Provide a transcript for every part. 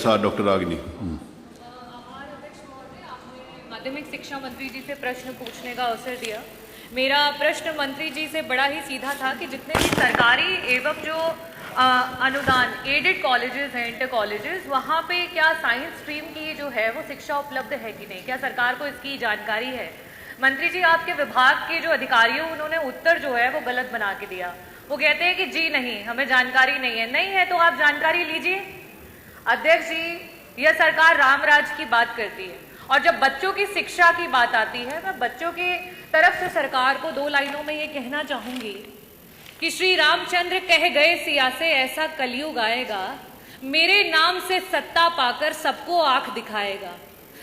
साथ डॉक्टर रागिनी। माध्यमिक शिक्षा मंत्री जी से प्रश्न पूछने का अवसर दिया। मेरा प्रश्न मंत्री जी से बड़ा ही सीधा था कि जितने भी सरकारी एवं जो अनुदान एडेड कॉलेजेस हैं, इंटर कॉलेजेस, वहाँ पे क्या साइंस स्ट्रीम की जो है वो शिक्षा उपलब्ध है कि नहीं, क्या सरकार को इसकी जानकारी है? मंत्री जी, आपके विभाग के जो अधिकारियों उन्होंने उत्तर जो है वो गलत बना के दिया। वो कहते हैं कि जी नहीं, हमें जानकारी नहीं है। नहीं है तो आप जानकारी लीजिए। अध्यक्ष जी, यह सरकार रामराज की बात करती है और जब बच्चों की शिक्षा की बात आती है, मैं बच्चों की तरफ से सरकार को 2 लाइनों में ये कहना चाहूंगी कि श्री रामचंद्र कह गए सिया से ऐसा कलयुग आएगा, मेरे नाम से सत्ता पाकर सबको आंख दिखाएगा,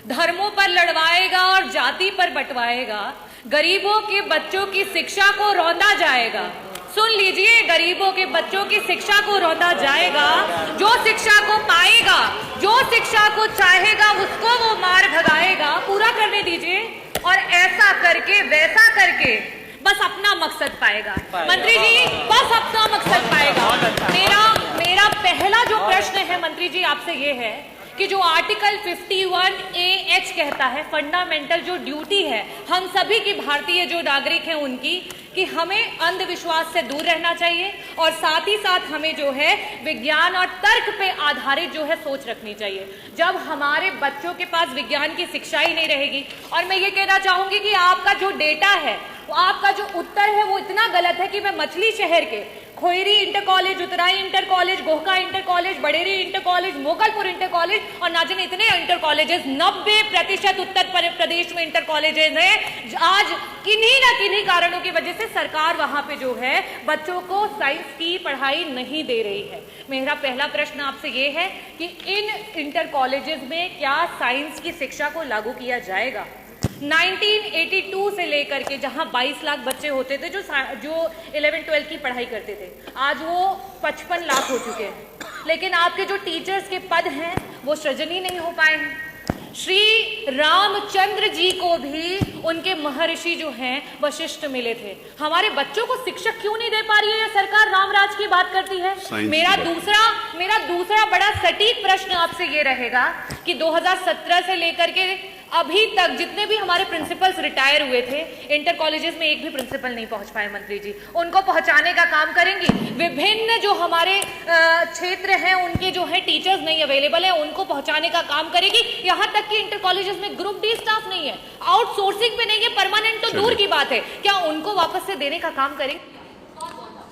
धर्मों पर लड़वाएगा और जाति पर बंटवाएगा, गरीबों के बच्चों की शिक्षा को रौंदा जाएगा। सुन लीजिए, गरीबों के बच्चों की शिक्षा को रौंदा जाएगा। जो शिक्षा को पाएगा, जो शिक्षा को चाहेगा, उसको वो मार भगाएगा। पूरा करने दीजिए। और ऐसा करके वैसा करके बस अपना मकसद पाएगा। मंत्री जी, बस अपना मकसद पाएगा। मेरा पहला जो प्रश्न है मंत्री जी आपसे ये है कि जो आर्टिकल 51AH कहता है, फंडामेंटल जो ड्यूटी है हम सभी की, भारतीय जो नागरिक हैं उनकी, कि हमें अंधविश्वास से दूर रहना चाहिए और साथ ही साथ हमें जो है विज्ञान और तर्क पे आधारित जो है सोच रखनी चाहिए। जब हमारे बच्चों के पास विज्ञान की शिक्षा ही नहीं रहेगी, और मैं ये कहना चाहूंगी कि आपका जो डेटा है, आपका जो उत्तर है वो इतना गलत है कि मैं मछली शहर के Khoyri inter college, Utrai inter college, Gohka inter college, Baderi inter college, Mogalpur inter college और ना जाने इतने इंटर कॉलेजेस, 90% उत्तर प्रदेश में इंटर कॉलेजेस हैं। आज किन्हीं ना किन्हीं कारणों की वजह से सरकार वहां पे जो है बच्चों को साइंस की पढ़ाई नहीं दे रही है। मेरा पहला प्रश्न आपसे ये है कि इन इंटर कॉलेजेस में क्या साइंस की शिक्षा को लागू किया जाएगा? 1982 से लेकर के जहां 22 लाख बच्चे होते थे जो 11-12 की पढ़ाई करते थे, आज वो 55 लाख हो चुके हैं। लेकिन आपके जो टीचर्स के पद हैं वो सृजन ही नहीं हो पाए हैं। श्री रामचंद्र जी को भी उनके महर्षि जो हैं वशिष्ठ मिले थे। हमारे बच्चों को शिक्षक क्यों नहीं दे पा रही है ये सरकार? रामराज की बात करती है। मेरा दूसरा बड़ा सटीक प्रश्न आपसे ये रहेगा कि 2017 से लेकर के अभी तक जितने भी हमारे प्रिंसिपल्स रिटायर हुए थे, इंटर कॉलेजेस में एक भी प्रिंसिपल नहीं पहुंच पाए। मंत्री जी, उनको पहुंचाने का काम करेंगी? विभिन्न जो हमारे क्षेत्र हैं उनके जो है टीचर्स नहीं अवेलेबल है, उनको पहुंचाने का काम करेगी? यहां तक कि इंटर कॉलेजेस में ग्रुप डी स्टाफ नहीं है, आउटसोर्सिंग पे नहीं है, परमानेंट तो दूर की बात है, क्या उनको वापस से देने का काम करेंगे?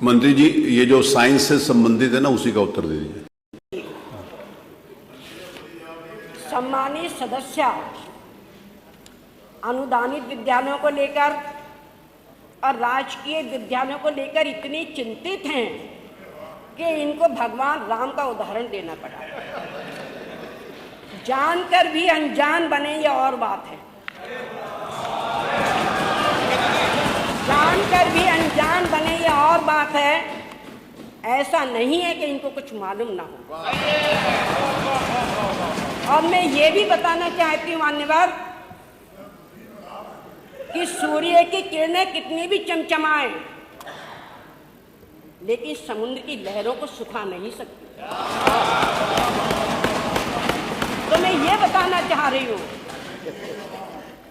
मंत्री जी, ये जो साइंस से संबंधित है ना, उसी का उत्तर दे दीजिए। सम्मानित सदस्य अनुदानित विद्यालयों को लेकर और राजकीय विद्यालयों को लेकर इतनी चिंतित हैं कि इनको भगवान राम का उदाहरण देना पड़ा। जानकर भी अनजान बने ये और बात है। जानकर भी अनजान बने ये और बात है। ऐसा नहीं है कि इनको कुछ मालूम ना हो। और मैं ये भी बताना चाहती हूँ मान्यवर कि सूर्य की किरणें कितनी भी चमचमाएं, लेकिन समुद्र की लहरों को सुखा नहीं सकती। तो मैं ये बताना चाह रही हूं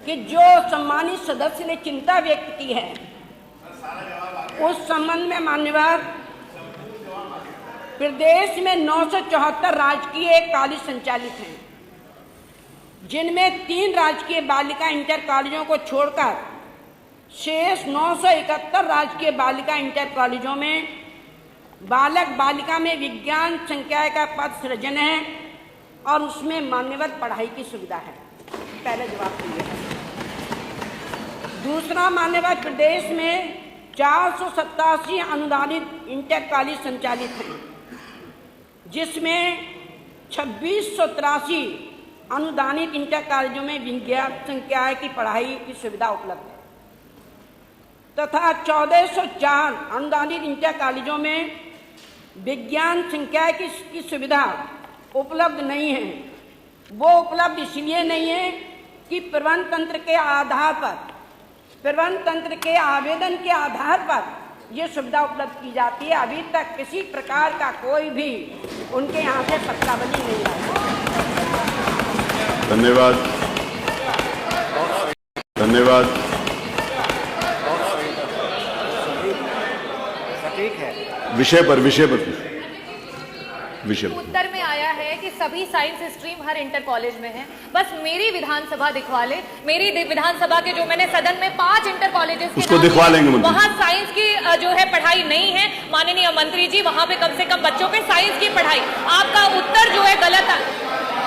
कि जो सम्मानित सदस्य ने चिंता व्यक्त की है, उस संबंध में मान्यवर प्रदेश में 974 राजकीय कॉलेज संचालित हैं, जिनमें 3 राजकीय बालिका इंटर कॉलेजों को छोड़कर शेष 971 राजकीय बालिका इंटर कॉलेजों में बालक बालिका में विज्ञान संकाय का पद सृजन है और उसमें मान्यवर पढ़ाई की सुविधा है। पहला जवाब तो ये है। दूसरा, मान्यवर प्रदेश में 487 अनुदानित इंटर कॉलेज संचालित हैं, जिसमें 2683 अनुदानित इंटर कॉलेजों में विज्ञान संकाय की पढ़ाई की सुविधा उपलब्ध है तथा 1404 अनुदानित इंटर कॉलेजों में विज्ञान संकाय की सुविधा उपलब्ध नहीं है। वो उपलब्ध इसलिए नहीं है कि प्रबंध तंत्र के आधार पर, प्रबंध तंत्र के आवेदन के आधार पर ये सुविधा उपलब्ध की जाती है। अभी तक किसी प्रकार का कोई भी उनके यहाँ से पत्रावली नहीं आई। धन्यवाद। धन्यवाद। विषय पर उत्तर में आया है कि सभी साइंस स्ट्रीम हर इंटर कॉलेज में है। बस मेरी विधानसभा दिखवा ले, मेरी विधानसभा के जो मैंने सदन में 5 इंटर कॉलेजेस उसको दिखवा लेंगे मंत्री। वहाँ साइंस की जो है पढ़ाई नहीं है माननीय मंत्री जी, वहाँ पे कम से कम बच्चों के साइंस की पढ़ाई। आपका उत्तर जो है गलत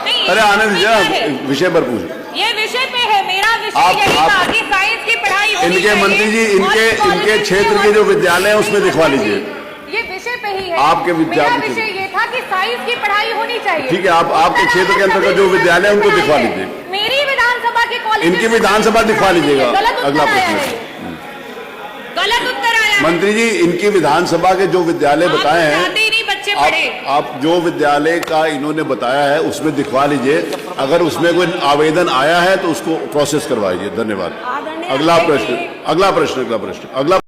नहीं। अरे आनंद जी विषय पर पूछ, ये विषय पे है, मेरा विषय यही था कि साइंस की पढ़ाई होनी इनके चाहिए। मंत्री जी इनके क्षेत्र के जो विद्यालय हैं उसमें दिखवा लीजिए। ये विषय पे ही है। आपके मेरा विषय ये था कि साइंस की पढ़ाई होनी चाहिए। ठीक है, आप आपके क्षेत्र के अंतर्गत जो विद्यालय है उनको दिखवा लीजिए। मेरी विधानसभा के कॉलेज, इनकी विधानसभा दिखवा लीजिएगा। अगला प्रश्न। गलत उत्तर आया। मंत्री जी इनकी विधानसभा के जो विद्यालय बताए हैं, बच्चे पढ़े। आप जो विद्यालय का इन्होंने बताया है उसमें दिखवा लीजिए। अगर उसमें कोई आवेदन आया है तो उसको प्रोसेस करवाइए। धन्यवाद। अगला प्रश्न।